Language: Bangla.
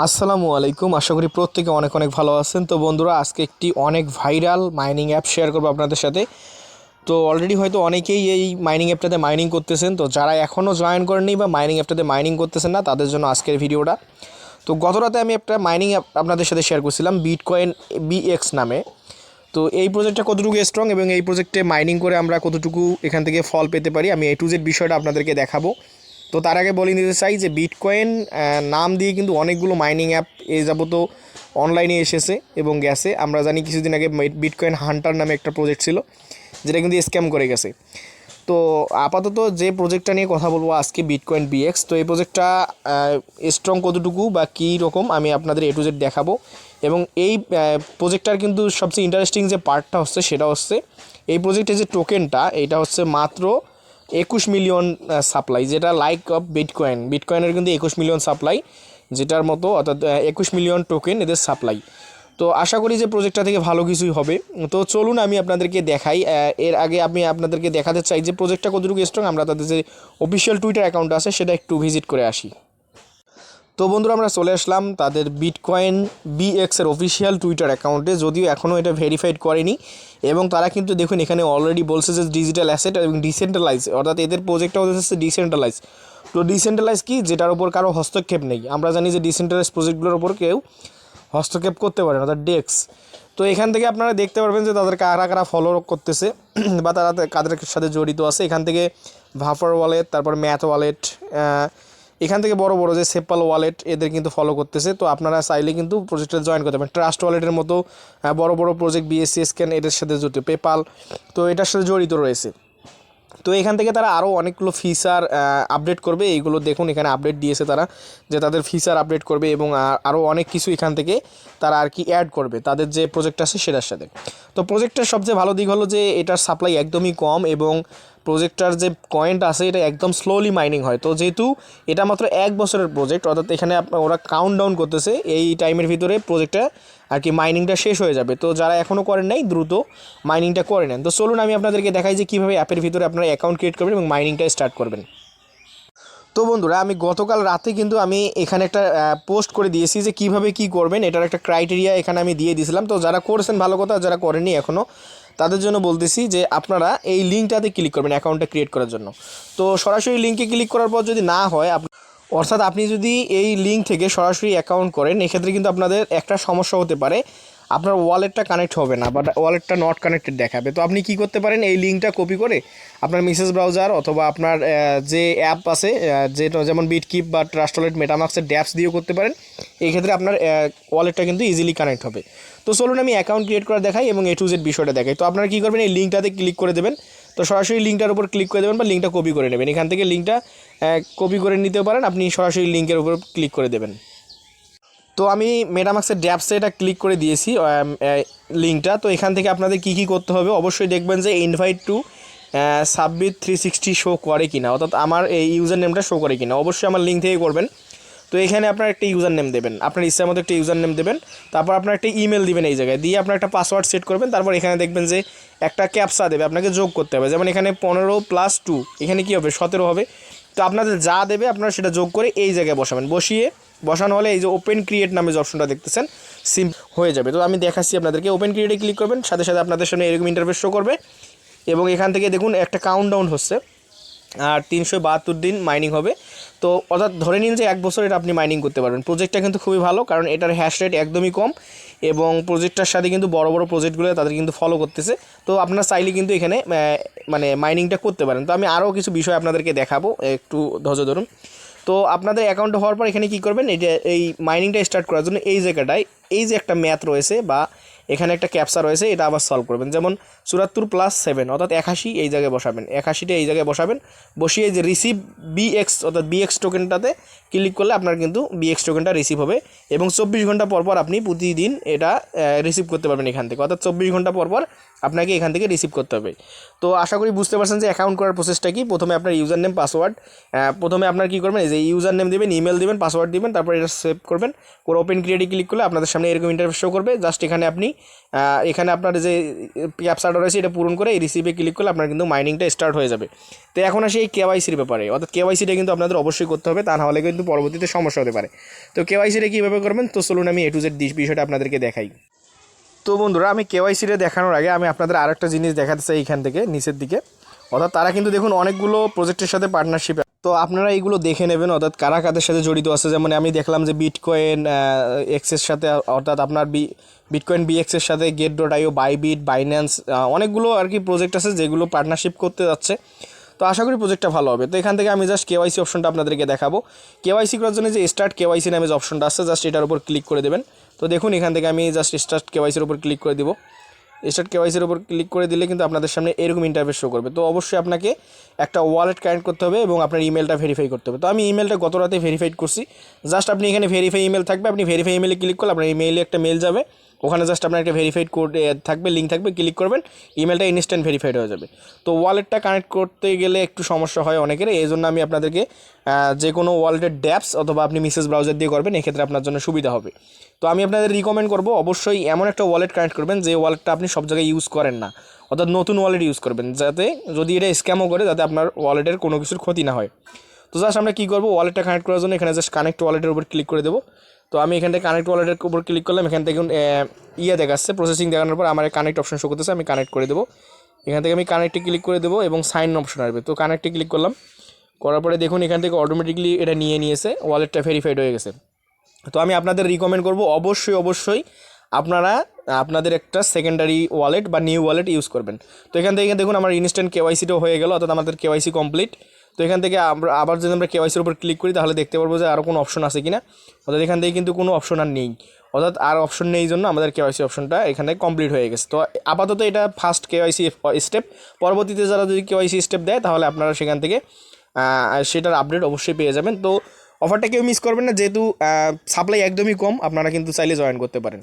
আসসালামু আলাইকুম। আশা করি প্রত্যেকে অনেক অনেক ভালো আছেন। তো বন্ধুরা, আজকে একটি অনেক ভাইরাল মাইনিং অ্যাপ শেয়ার করবো আপনাদের সাথে। তো অলরেডি হয়তো অনেকেই এই মাইনিং অ্যাপটাতে মাইনিং করতেছেন। তো যারা এখনও জয়েন করেননি বা মাইনিং অ্যাপটাতে মাইনিং করতেছেন না, তাদের জন্য আজকের ভিডিওটা। তো গত রাতে আমি একটা মাইনিং অ্যাপ আপনাদের সাথে শেয়ার করছিলাম, বিটকয়েন বিএক্স নামে। তো এই প্রজেক্টটা কতটুকু স্ট্রং এবং এই প্রজেক্টে মাইনিং করে আমরা কতটুকু এখান থেকে ফল পেতে পারি, আমি A to Z বিষয়টা আপনাদেরকে দেখাবো। তো তার আগে বলে নিতে চাই যে বিটকয়েন নাম দিয়ে কিন্তু অনেকগুলো মাইনিং অ্যাপ এ যাবত অনলাইনে এসেছে এবং গেছে। আমরা জানি কিছুদিন আগে বিটকয়েন হান্টার নামে একটা প্রজেক্ট ছিল, যেটা কিন্তু স্ক্যাম করে গেছে। তো আপাতত যে প্রজেক্টটা নিয়ে কথা বলবো আজকে, বিটকয়েন বিএক্স। তো এই প্রজেক্টটা স্ট্রং কতটুকু বা কী রকম আমি আপনাদের A to Z দেখাবো। এবং এই প্রজেক্টটার কিন্তু সবচেয়ে ইন্টারেস্টিং যে পার্টটা হচ্ছে সেটা হচ্ছে এই প্রজেক্টের যে টোকেনটা, এটা হচ্ছে মাত্র 21 মিলিয়ন সাপ্লাই, যেটা লাইক অফ বিটকয়েনের কিন্তু 21 মিলিয়ন সাপ্লাই, যেটার মতো অর্থাৎ 21 মিলিয়ন টোকেন এদের সাপ্লাই। তো আশা করি যে প্রজেক্টটা থেকে ভালো কিছুই হবে। তো চলুন আমি আপনাদেরকে দেখাই। এর আগে আমি আপনাদেরকে দেখাতে চাই যে প্রজেক্টটা কতটুকু স্ট্রং। আমরা তাদের যে অফিসিয়াল টুইটার অ্যাকাউন্ট আছে সেটা একটু ভিজিট করে আসি। তো বন্ধুরা, আমরা চলে আসলাম তাদের বিটকয়েন বিএক্সের অফিসিয়াল টুইটার অ্যাকাউন্টে, যদিও এখনও এটা ভেরিফাইড করেনি। এবং তারা কিন্তু দেখুন এখানে অলরেডি বলছে যে ডিজিটাল অ্যাসেট এবং ডিসেন্ট্রালাইজ, অর্থাৎ এদের প্রজেক্টটা হচ্ছে ডিসেন্ট্রালাইজ। তো ডিসেন্ট্রালাইজ কি, যেটার উপর কারো হস্তক্ষেপ নেই। আমরা জানি যে ডিসেন্ট্রালাইজ প্রজেক্টগুলোর উপর কেউ হস্তক্ষেপ করতে পারে, অর্থাৎ ডেক্স। তো এখান থেকে আপনারা দেখতে পারবেন যে তাদের কারা কারা ফলো করতেছে বা তারা কাদের সাথে জড়িত আছে। এখান থেকে ভাফার ওয়ালেট, তারপর ম্যাথ ওয়ালেট, এখান থেকে বড় বড় যে সেপাল ওয়ালেট, এদের কিন্তু ফলো করতেছে। তো আপনারা চাইলে কিন্তু প্রজেক্টে জয়েন করতে পারেন। ট্রাস্ট ওয়ালেটের মতো বড় বড় প্রজেক্ট বিএসসি স্ক্যান এদের সাথে জড়িত, পেপাল, তো এটার সাথে জড়িত রয়েছে। তো এখান থেকে তারা আরও অনেকগুলো ফিচার আপডেট করবে। এইগুলো দেখুন এখানে আপডেট দিয়েছে তারা, যে তাদের ফিচার আপডেট করবে এবং আরও অনেক কিছু এখান থেকে তারা আর কি অ্যাড করবে তাদের যে প্রজেক্ট আছে সেটার সাথে। তো প্রজেক্টের সবচেয়ে ভালো দিক হলো যে এটার সাপ্লাই একদমই কম এবং প্রজেক্টটার যে কয়েনটা আছে এটা একদম স্লোলি মাইনিং হয়। তো যেহেতু এটা মাত্র 1 বছরের প্রজেক্ট, অর্থাৎ এখানে ওরা কাউন্ট ডাউন করতেছে, এই টাইমের ভিতরে প্রজেক্টটা আর কি মাইনিংটা শেষ হয়ে যাবে। তো যারা এখনও করেন নাই দ্রুত মাইনিংটা করে নেন। তো চলুন আমি আপনাদেরকে দেখাই যে কীভাবে অ্যাপের ভিতরে আপনারা অ্যাকাউন্ট ক্রিয়েট করবেন এবং মাইনিংটা স্টার্ট করবেন। তো বন্ধুরা, আমি গতকাল রাতে কিন্তু আমি এখানে একটা পোস্ট করে দিয়েছি যে কীভাবে কী করবেন, এটার একটা ক্রাইটেরিয়া এখানে আমি দিয়ে দিয়েছিলাম। তো যারা করেছেন ভালো কথা, যারা করেননি এখনও তাদের জন্য বলতেছি যে আপনারা এই লিঙ্কটাতে ক্লিক করবেন অ্যাকাউন্টটা ক্রিয়েট করার জন্য। তো সরাসরি লিঙ্কে ক্লিক করার পর যদি না হয়, অর্থাৎ আপনি যদি এই লিঙ্ক থেকে সরাসরি অ্যাকাউন্ট করেন, এক্ষেত্রে কিন্তু আপনাদের একটা সমস্যা হতে পারে, আপনার ওয়ালেটটা কানেক্ট হবে না বা ওয়ালেটটা নট কানেক্টেড দেখাবে। তো আপনি কি করতে পারেন, এই লিঙ্কটা কপি করে আপনার মেসেজ ব্রাউজার অথবা আপনার যে অ্যাপ আছে, যেটা যেমন বিটকিপ বা ট্রাস্ট ওয়ালেট, মেটামাক্সের ড্যাপস দিয়েও করতে পারেন। এই ক্ষেত্রে আপনার ওয়ালেটটা কিন্তু ইজিলি কানেক্ট হবে। তো চলুন আমি অ্যাকাউন্ট ক্রিয়েট করে দেখাই এবং A to Z বিষয়টা দেখাই। তো আপনারা কী করবেন, এই লিঙ্কটাতে ক্লিক করে দেবেন। তো সরাসরি লিঙ্কটার উপর ক্লিক করে দেবেন বা লিঙ্কটা কপি করে নেবেন। এখান থেকে লিঙ্কটা কপি করে নিতেও পারেন, আপনি সরাসরি লিঙ্কের উপর ক্লিক করে দেবেন। তো আমি মেটামাক্সের ড্যাপসে এটা ক্লিক করে দিয়েছি লিঙ্কটা। তো এখান থেকে আপনাদের কী কী করতে হবে, অবশ্যই দেখবেন যে ইনভাইট টু সাবমিট 360 শো করে কিনা, অর্থাৎ আমার এই ইউজার নেমটা শো করে কিনা। অবশ্যই আমার লিঙ্ক থেকে করবেন। তো এখানে আপনার একটা ইউজার নেম দেবেন, আপনার ইচ্ছার মতো একটা ইউজার নেম দেবেন। তারপর আপনার একটা ইমেল দিবেন, এই জায়গায় দিয়ে আপনার একটা পাসওয়ার্ড সেট করবেন। তারপর এখানে দেখবেন যে একটা ক্যাপসা দেবে, আপনাকে যোগ করতে হবে। যেমন এখানে 15 + 2, এখানে কী হবে 17 হবে। তো আপনাদের যা দেবে আপনারা সেটা যোগ করে এই জায়গায় বসাবেন। বসানো হলে এই যে ওপেন ক্রিয়েট নামে যে অপশনটা দেখতেছেন সিম হয়ে যাবে। তো আমি দেখাচ্ছি আপনাদেরকে, ওপেন ক্রিয়েটে ক্লিক করবেন, সাথে সাথে আপনাদের সামনে এরকম ইন্টারফেস শো করবে এবং এখান থেকে দেখুন একটা কাউন্টডাউন হচ্ছে আর 372 দিন মাইনিং হবে। তো অর্থাৎ ধরে নিন যে 1 বছর এটা আপনি মাইনিং করতে পারবেন। প্রজেক্টটা কিন্তু খুবই ভালো, কারণ এটার হ্যাশ রেট একদমই কম এবং প্রজেক্টটার সাথে কিন্তু বড় বড় প্রজেক্টগুলো তাদের কিন্তু ফলো করতেছে। তো আপনারা চাইলে কিন্তু এখানে মানে মাইনিংটা করতে পারেন। তো আমি আরও কিছু বিষয় আপনাদেরকে দেখাবো, একটু ধৈর্য ধরুন। তো আপনাদের অ্যাকাউন্টে হওয়ার পর এখানে কী করবেন, এই মাইনিংটা স্টার্ট করার জন্য এই জায়গাটায় এই যে একটা ম্যাথ রয়েছে বা এখানে একটা ক্যাপসা রয়েছে, এটা আবার সলভ করবেন। যেমন 74 + 7 অর্থাৎ 81 এই জায়গায় বসাবেন, 81টা এই জায়গায় বসাবেন। বসিয়ে যে রিসিভ বিএক্স অর্থাৎ বিএক্স টোকেনটাতে ক্লিক করলে আপনার কিন্তু বিএক্স টোকেনটা রিসিভ হবে এবং 24 ঘন্টা পর পর আপনি প্রতিদিন এটা রিসিভ করতে পারবেন এখান থেকে, অর্থাৎ 24 ঘন্টা পর পর আপনাকে এখান থেকে রিসিভ করতে হবে। তো আশা করি বুঝতে পারছেন যে অ্যাকাউন্ট করার প্রসেসটা কি। প্রথমে আপনার ইউজার নেম, পাসওয়ার্ড, প্রথমে আপনার কী করবেন, এই যে ইউজার নেম দেবেন, ইমেল দেবেন, পাসওয়ার্ড দেবেন, তারপর এটা সেভ করবেন। করে ওপেন ক্রিয়েটে ক্লিক করলে আপনাদের সামনে এরকম ইন্টারফেস শো করবে। জাস্ট এখানে আপনি এখানে আপনার যে ক্যাপচাটা রয়েছে এটা পূরণ করে এই রিসিভে ক্লিক করলে আপনার কিন্তু মাইনিংটা স্টার্ট হয়ে যাবে। তো এখন আসি এই কেওয়াইসির ব্যাপারে, অর্থাৎ কেওয়াইসিটা কিন্তু আপনাদের অবশ্যই করতে হবে, তা নাহলে কিন্তু পরবর্তীতে সমস্যা হতে পারে। তো কেওয়াইসিটা কীভাবে করবেন, তো চলুন আমি A to Z বিষয়টা আপনাদেরকে দেখাই। তো বন্ধুরা, আমি কেওয়াইসিটা দেখানোর আগে আমি আপনাদের আরেকটা জিনিস দেখাতে চাই এইখান থেকে নিচের দিকে, অর্থাৎ তারা কিন্তু দেখুন অনেকগুলো প্রজেক্টের সাথে পার্টনারশিপ, তো আপনারা এইগুলো দেখে নেবেন অর্থাৎ কারা কাদের সাথে জড়িত আছে। যেমন আমি দেখলাম যে বিটকয়েন এক্সের সাথে, অর্থাৎ আপনার বিটকয়েন বিএক্সের সাথে Get.io, বাইবিট, বাইন্যান্স, অনেকগুলো আর কি প্রজেক্ট আছে যেগুলো পার্টনারশিপ করতে যাচ্ছে। তো আশা করি প্রজেক্টটা ভালো হবে। তো এখান থেকে আমি জাস্ট কেওয়াইসি অপশনটা আপনাদেরকে দেখাবো। কেওয়াইসি করার জন্য যে স্টার্ট কেওয়াইসি নামে যে অপশনটা আছে জাস্ট এটার উপর ক্লিক করে দেবেন। তো দেখুন এখান থেকে আমি জাস্ট স্টার্ট কেওয়াইসির উপর ক্লিক করে দিব। স্টার্ট কেওয়াইসির উপর ক্লিক করে দিলে কিন্তু আপনাদের সামনে এরকম ইন্টারফেস শো করবে। তো অবশ্যই আপনাকে একটা ওয়ালেট কানেক্ট করতে হবে এবং আপনার ইমেলটা ভেরিফাই করতে হবে। তো আমি ইমেলটা গত রাতে ভেরিফাইড করছি। জাস্ট আপনি এখানে ভেরিফাই ইমেল থাকবে, আপনি ভেরিফাই ইমেলে ক্লিক করলে আপনার ইমেইলে একটা মেল যাবে, ওখানে জাস্ট আপনার একটা ভেরিফাইড কোড থাকবে, লিঙ্ক থাকবে, ক্লিক করবেন, ইমেলটা ইনস্ট্যান্ট ভেরিফাইড হয়ে যাবে। তো ওয়ালেটটা কানেক্ট করতে গেলে একটু সমস্যা হয় অনেকের, এই জন্য আমি আপনাদেরকে যে কোনো ওয়ালেটের ড্যাপস অথবা আপনি মেসেজ ব্রাউজার দিয়ে করবেন, এক্ষেত্রে আপনার জন্য সুবিধা হবে। তো আমি আপনাদের রিকমেন্ড করবো অবশ্যই এমন একটা ওয়ালেট কানেক্ট করবেন যে ওয়ালেটটা আপনি সব জায়গায় ইউজ করেন না, অর্থাৎ নতুন ওয়ালেট ইউজ করবেন, যাতে যদি এটা স্ক্যামও করে যাতে আপনার ওয়ালেটের কোনো কিছুর ক্ষতি না হয়। তো জাস্ট আমরা কী করবো, ওয়ালেটটা কানেক্ট করার জন্য এখানে জাস্ট কানেক্ট ওয়ালেটের উপর ক্লিক করে দেবো। তো আমি এখান থেকে কানেক্ট ওয়ালেটের উপর ক্লিক করলাম, এখান থেকে দেখাচ্ছে প্রসেসিং, দেখানোর পর আমার কানেক্ট অপশন শো করতেছে, আমি কানেক্ট করে দেবো। এখান থেকে আমি কানেক্টে ক্লিক করে দেবো এবং সাইন অপশন আসবে। তো কানেক্টে ক্লিক করলাম, করার পরে দেখুন এখান থেকে অটোমেটিকলি এটা নিয়েছে, ওয়ালেটটা ভেরিফাইড হয়ে গেছে। তো আমি আপনাদের রিকমেন্ড করবো অবশ্যই আপনারা আপনাদের একটা সেকেন্ডারি ওয়ালেট বা নিউ ওয়ালেট ইউজ করবেন। তো এখান থেকে দেখুন আমার ইনস্ট্যান্ট কেওয়াইসিটাও হয়ে গেল, অর্থাৎ আমাদের কেওয়াইসি কমপ্লিট। তো এখান থেকে আমরা আবার যদি আমরা কেওয়াইসির উপর ক্লিক করি তাহলে দেখতে পারবো যে আরও কোনো অপশন আছে কিনা, অর্থাৎ এখান থেকে কিন্তু কোনো অপশন আর নেই, অর্থাৎ আর অপশন নেই জন্য আমাদের কেওয়াইসি অপশনটা এখানে কমপ্লিট হয়ে গেছে। তো আপাতত এটা ফার্স্ট কেওয়াইসি স্টেপ, পরবর্তীতে যারা যদি কেওয়াইসি স্টেপ দেয় তাহলে আপনারা সেখান থেকে সেটার আপডেট অবশ্যই পেয়ে যাবেন। তো অফারটা কেউ মিস করবেন না, যেহেতু সাপ্লাই একদমই কম, আপনারা কিন্তু চাইলে জয়েন করতে পারেন।